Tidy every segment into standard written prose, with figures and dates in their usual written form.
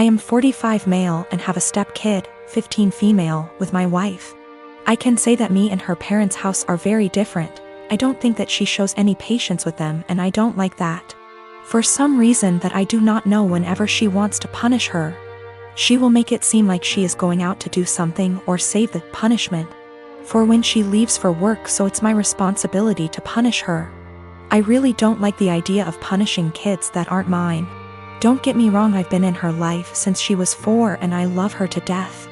I am 45 male and have a step kid, 15 female, with my wife. I can say that me and her parents' house are very different. I don't think that she shows any patience with them, and I don't like that. For some reason that I do not know, whenever she wants to punish her, she will make it seem like she is going out to do something or save the punishment for when she leaves for work, so it's my responsibility to punish her. I really don't like the idea of punishing kids that aren't mine. Don't get me wrong, I've been in her life since she was 4 and I love her to death.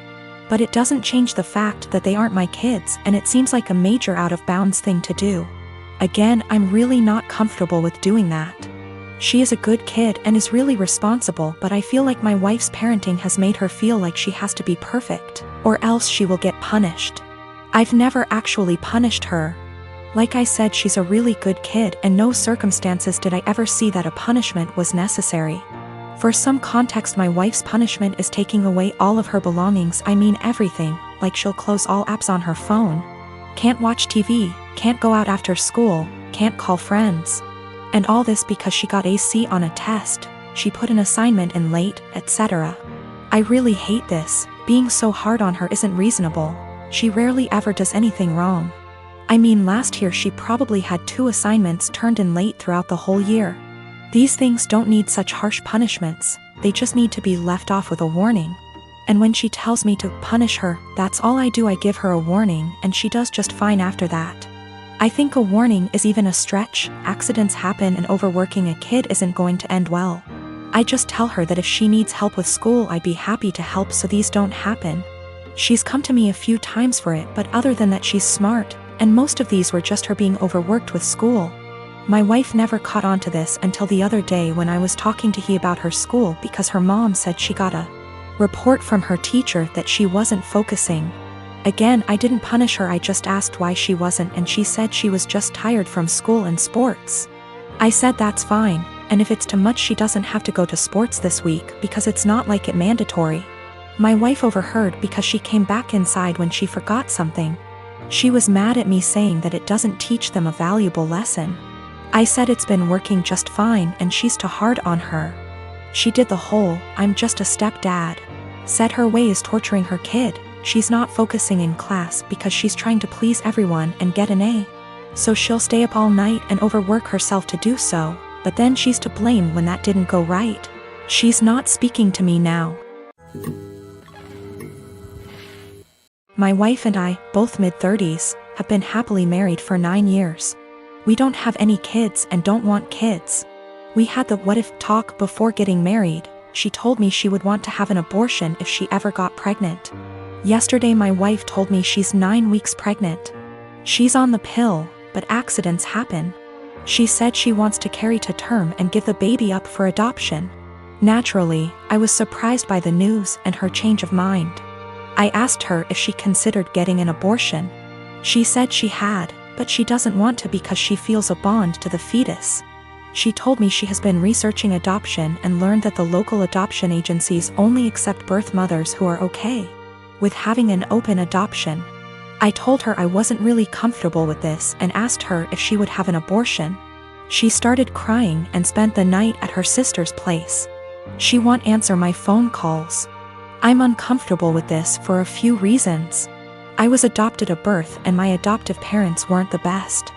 But it doesn't change the fact that they aren't my kids, and it seems like a major out of bounds thing to do. Again, I'm really not comfortable with doing that. She is a good kid and is really responsible, but I feel like my wife's parenting has made her feel like she has to be perfect, or else she will get punished. I've never actually punished her. Like I said, she's a really good kid, and no circumstances did I ever see that a punishment was necessary. For some context, my wife's punishment is taking away all of her belongings. I mean everything, like she'll close all apps on her phone, can't watch TV, can't go out after school, can't call friends. And all this because she got a C on a test, she put an assignment in late, etc. I really hate this. Being so hard on her isn't reasonable. She rarely ever does anything wrong. I mean, last year she probably had 2 assignments turned in late throughout the whole year. These things don't need such harsh punishments, they just need to be left off with a warning. And when she tells me to punish her, that's all I do. I give her a warning and she does just fine after that. I think a warning is even a stretch. Accidents happen, and overworking a kid isn't going to end well. I just tell her that if she needs help with school, I'd be happy to help so these don't happen. She's come to me a few times for it, but other than that, she's smart, and most of these were just her being overworked with school. My wife never caught on to this until the other day when I was talking to he about her school, because her mom said she got a report from her teacher that she wasn't focusing. Again, I didn't punish her, I just asked why she wasn't, and she said she was just tired from school and sports. I said that's fine, and if it's too much she doesn't have to go to sports this week because it's not like it mandatory. My wife overheard because she came back inside when she forgot something. She was mad at me, saying that it doesn't teach them a valuable lesson. I said it's been working just fine and she's too hard on her. She did the whole "I'm just a stepdad" said her way is torturing her kid. She's not focusing in class because she's trying to please everyone and get an A. So she'll stay up all night and overwork herself to do so, but then she's to blame when that didn't go right. She's not speaking to me now. My wife and I, both mid-30s, have been happily married for 9 years. We don't have any kids and don't want kids. We had the what if talk before getting married. She told me she would want to have an abortion if she ever got pregnant. Yesterday my wife told me she's 9 weeks pregnant. She's on the pill, but accidents happen. She said she wants to carry to term and give the baby up for adoption. Naturally, I was surprised by the news and her change of mind. I asked her if she considered getting an abortion. She said she had, but she doesn't want to because she feels a bond to the fetus. She told me she has been researching adoption and learned that the local adoption agencies only accept birth mothers who are okay with having an open adoption. I told her I wasn't really comfortable with this and asked her if she would have an abortion. She started crying and spent the night at her sister's place. She won't answer my phone calls. I'm uncomfortable with this for a few reasons. I was adopted at birth and my adoptive parents weren't the best.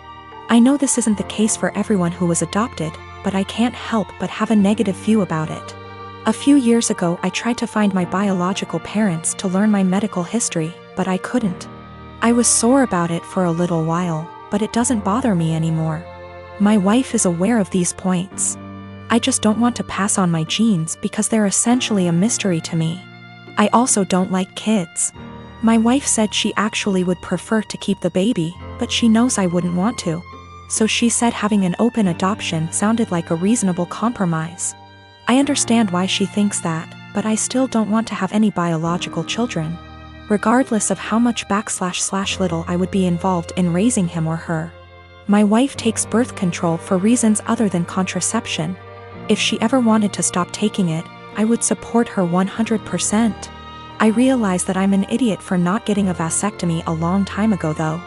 I know this isn't the case for everyone who was adopted, but I can't help but have a negative view about it. A few years ago I tried to find my biological parents to learn my medical history, but I couldn't. I was sore about it for a little while, but it doesn't bother me anymore. My wife is aware of these points. I just don't want to pass on my genes because they're essentially a mystery to me. I also don't like kids. My wife said she actually would prefer to keep the baby, but she knows I wouldn't want to. So she said having an open adoption sounded like a reasonable compromise. I understand why she thinks that, but I still don't want to have any biological children, regardless of how much / little I would be involved in raising him or her. My wife takes birth control for reasons other than contraception. If she ever wanted to stop taking it, I would support her 100%. I realize that I'm an idiot for not getting a vasectomy a long time ago though.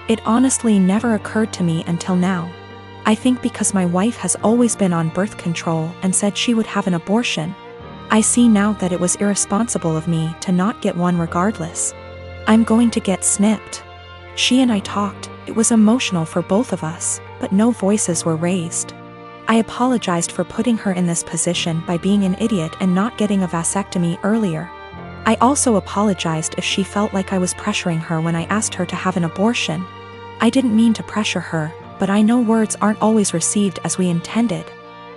It honestly never occurred to me until now. I think because my wife has always been on birth control and said she would have an abortion, I see now that it was irresponsible of me to not get one regardless. I'm going to get snipped. She and I talked, it was emotional for both of us, but no voices were raised. I apologized for putting her in this position by being an idiot and not getting a vasectomy earlier. I also apologized if she felt like I was pressuring her when I asked her to have an abortion. I didn't mean to pressure her, but I know words aren't always received as we intended.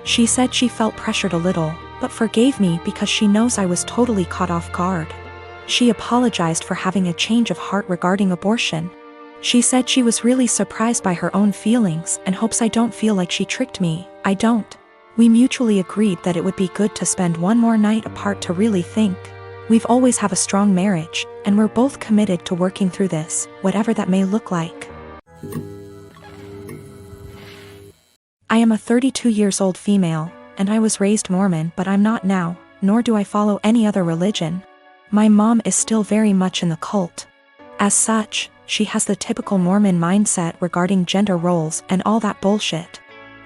She said she felt pressured a little, but forgave me because she knows I was totally caught off guard. She apologized for having a change of heart regarding abortion. She said she was really surprised by her own feelings and hopes I don't feel like she tricked me. I don't. We mutually agreed that it would be good to spend one more night apart to really think. We've always have a strong marriage, and we're both committed to working through this, whatever that may look like. I am a 32 years old female, and I was raised Mormon, but I'm not now, nor do I follow any other religion. My mom is still very much in the cult. As such, she has the typical Mormon mindset regarding gender roles and all that bullshit.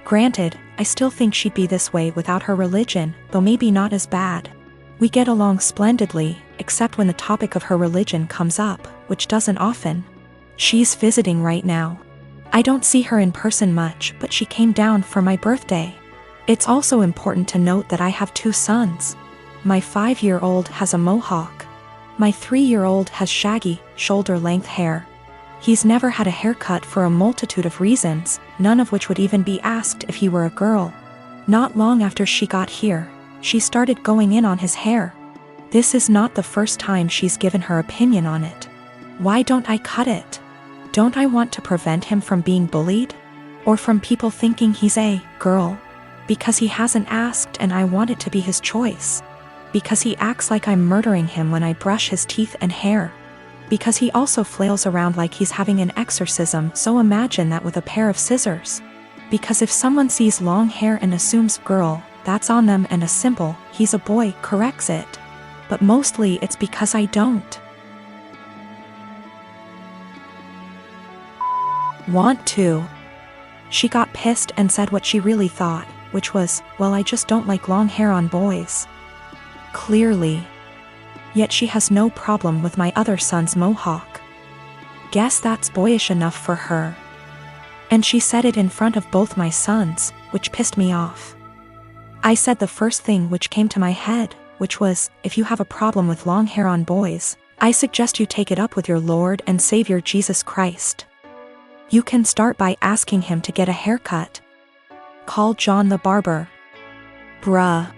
Granted, I still think she'd be this way without her religion, though maybe not as bad. We get along splendidly, except when the topic of her religion comes up, which doesn't often. She's visiting right now. I don't see her in person much, but she came down for my birthday. It's also important to note that I have 2 sons. My 5-year-old has a mohawk. My 3-year-old has shaggy, shoulder-length hair. He's never had a haircut for a multitude of reasons, none of which would even be asked if he were a girl. Not long after she got here, she started going in on his hair. This is not the first time she's given her opinion on it. Why don't I cut it? Don't I want to prevent him from being bullied? Or from people thinking he's a girl? Because he hasn't asked and I want it to be his choice. Because he acts like I'm murdering him when I brush his teeth and hair. Because he also flails around like he's having an exorcism, so imagine that with a pair of scissors. Because if someone sees long hair and assumes girl, that's on them, and a simple, he's a boy, corrects it. But mostly it's because I don't want to. She got pissed and said what she really thought, which was, well, I just don't like long hair on boys. Clearly. Yet she has no problem with my other son's mohawk. Guess that's boyish enough for her. And she said it in front of both my sons, which pissed me off. I said the first thing which came to my head, which was, if you have a problem with long hair on boys, I suggest you take it up with your Lord and Savior Jesus Christ. You can start by asking him to get a haircut. Call John the barber. Bruh.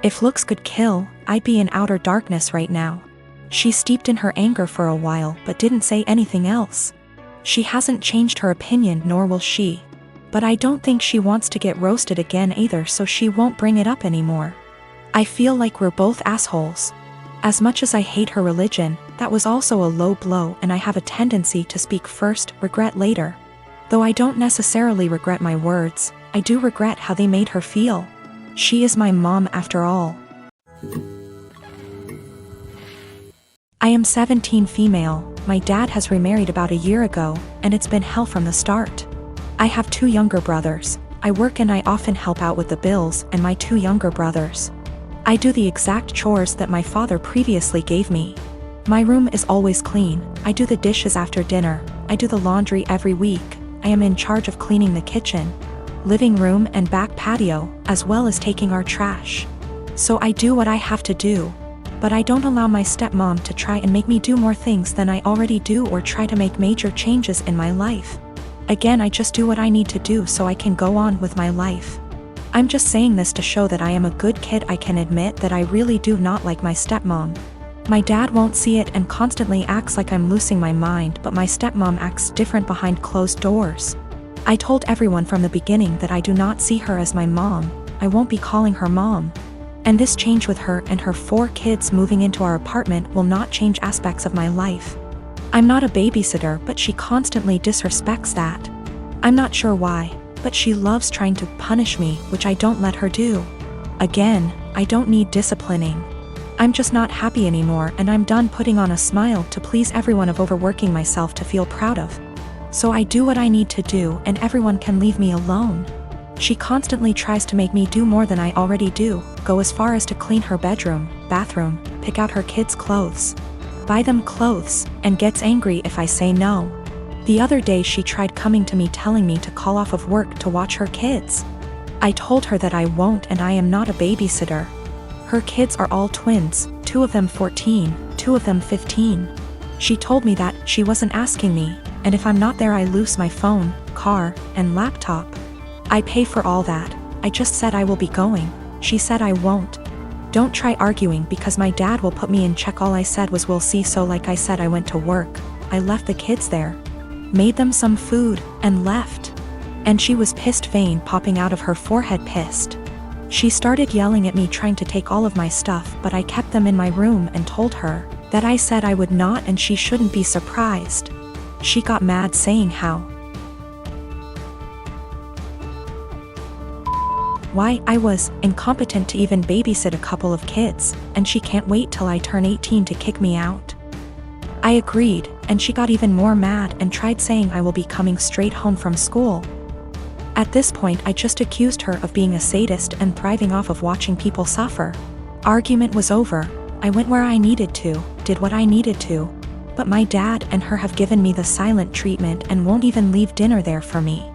If looks could kill, I'd be in outer darkness right now. She steeped in her anger for a while but didn't say anything else. She hasn't changed her opinion, nor will she. But I don't think she wants to get roasted again either, so she won't bring it up anymore. I feel like we're both assholes. As much as I hate her religion, that was also a low blow, and I have a tendency to speak first, regret later. Though I don't necessarily regret my words, I do regret how they made her feel. She is my mom after all. I am 17 female, my dad has remarried about a year ago, and it's been hell from the start. I have 2 younger brothers. I work and I often help out with the bills and my 2 younger brothers. I do the exact chores that my father previously gave me. My room is always clean, I do the dishes after dinner, I do the laundry every week, I am in charge of cleaning the kitchen, living room and back patio, as well as taking our trash. So I do what I have to do. But I don't allow my stepmom to try and make me do more things than I already do or try to make major changes in my life. Again, I just do what I need to do so I can go on with my life. I'm just saying this to show that I am a good kid. I can admit that I really do not like my stepmom. My dad won't see it and constantly acts like I'm losing my mind, but my stepmom acts different behind closed doors. I told everyone from the beginning that I do not see her as my mom. I won't be calling her mom. And this change with her and her 4 kids moving into our apartment will not change aspects of my life. I'm not a babysitter, but she constantly disrespects that. I'm not sure why, but she loves trying to punish me, which I don't let her do. Again, I don't need disciplining. I'm just not happy anymore, and I'm done putting on a smile to please everyone of overworking myself to feel proud of. So I do what I need to do and everyone can leave me alone. She constantly tries to make me do more than I already do, go as far as to clean her bedroom, bathroom, pick out her kids' clothes, buy them clothes, and gets angry if I say no. The other day she tried coming to me telling me to call off of work to watch her kids. I told her that I won't and I am not a babysitter. Her kids are all twins, 2 of them 14, 2 of them 15. She told me that she wasn't asking me, and if I'm not there I lose my phone, car, and laptop. I pay for all that. I just said I will be going. She said I won't. Don't try arguing because my dad will put me in check. All I said was we'll see. So like I said, I went to work. I left the kids there, made them some food, and left. And she was pissed, vein popping out of her forehead, pissed. She started yelling at me, trying to take all of my stuff, but I kept them in my room and told her that I said I would not and she shouldn't be surprised. She got mad, saying why I was incompetent to even babysit a couple of kids, and she can't wait till I turn 18 to kick me out. I agreed, and she got even more mad and tried saying I will be coming straight home from school. At this point I just accused her of being a sadist and thriving off of watching people suffer. Argument was over. I went where I needed to, did what I needed to, but my dad and her have given me the silent treatment and won't even leave dinner there for me.